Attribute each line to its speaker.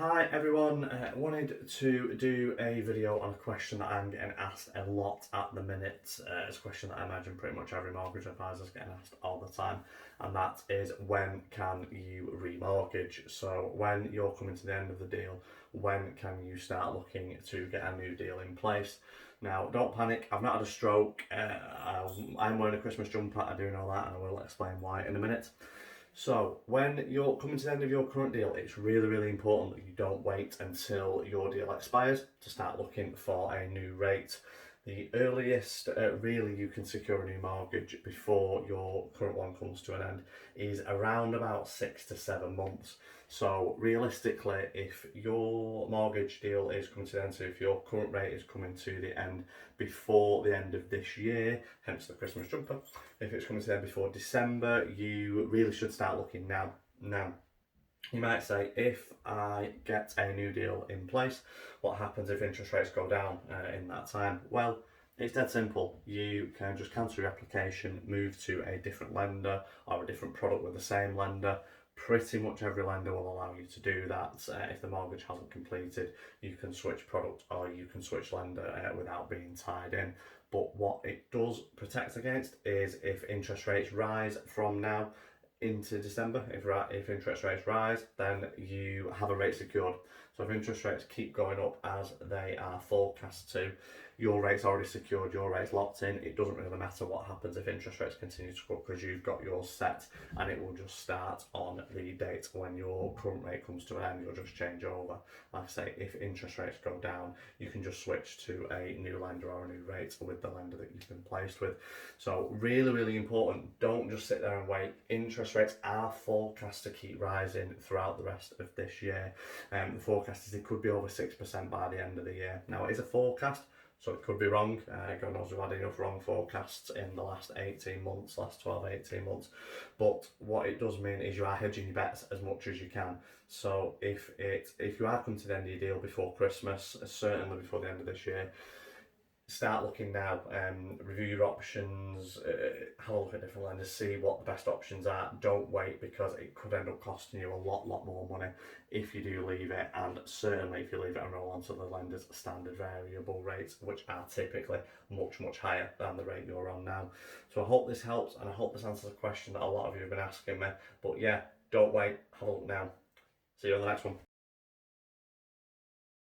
Speaker 1: Hi everyone, wanted to do a video on a question that I'm getting asked a lot at the minute. It's a question that I imagine pretty much every mortgage advisor is getting asked all the time, and that is, when can you remortgage? So when you're coming to the end of the deal, when can you start looking to get a new deal in place? Now, don't panic, I've not had a stroke. I'm wearing a Christmas jumper, I do know that, and I will explain why in a minute. So when you're coming to the end of your current deal, it's really important that you don't wait until your deal expires to start looking for a new rate. The earliest really you can secure a new mortgage before your current one comes to an end is around about 6 to 7 months. So realistically, if your mortgage deal is coming to the end, so if your current rate is coming to the end before the end of this year, hence the Christmas jumper, if it's coming to the end before December, you really should start looking now. Now, you might say, if I get a new deal in place, what happens if interest rates go down in that time? Well, it's dead simple. You can just cancel your application, move to a different lender or a different product with the same lender. Pretty much every lender will allow you to do that. If the mortgage hasn't completed, you can switch product or you can switch lender without being tied in. But what it does protect against is if interest rates rise from now into December, if interest rates rise, then you have a rate secured. So if interest rates keep going up as they are forecast to, your rate's already secured, your rate's locked in. It doesn't really matter what happens if interest rates continue to go up, because you've got yours set, and it will just start on the date when your current rate comes to an end. You'll just change over. Like I say, if interest rates go down, you can just switch to a new lender or a new rate with the lender that you've been placed with. So really important, don't just sit there and wait. Interest rates are forecast to keep rising throughout the rest of this year. The forecast is it could be over 6% by the end of the year. Now, it is a forecast, so it could be wrong. God knows we've had enough wrong forecasts in the last 18 months, last 12, 18 months. But what it does mean is you are hedging your bets as much as you can. So if you are coming to the end of your deal before Christmas, certainly before the end of this year, start looking now. Review your options, have a look at different lenders, see what the best options are. Don't wait, because it could end up costing you a lot more money if you do leave it, and certainly if you leave it and roll onto the lender's standard variable rates, which are typically much higher than the rate you're on now. So I hope this helps, and I hope this answers a question that a lot of you have been asking me. But yeah, don't wait, have a look now. See you on the next one.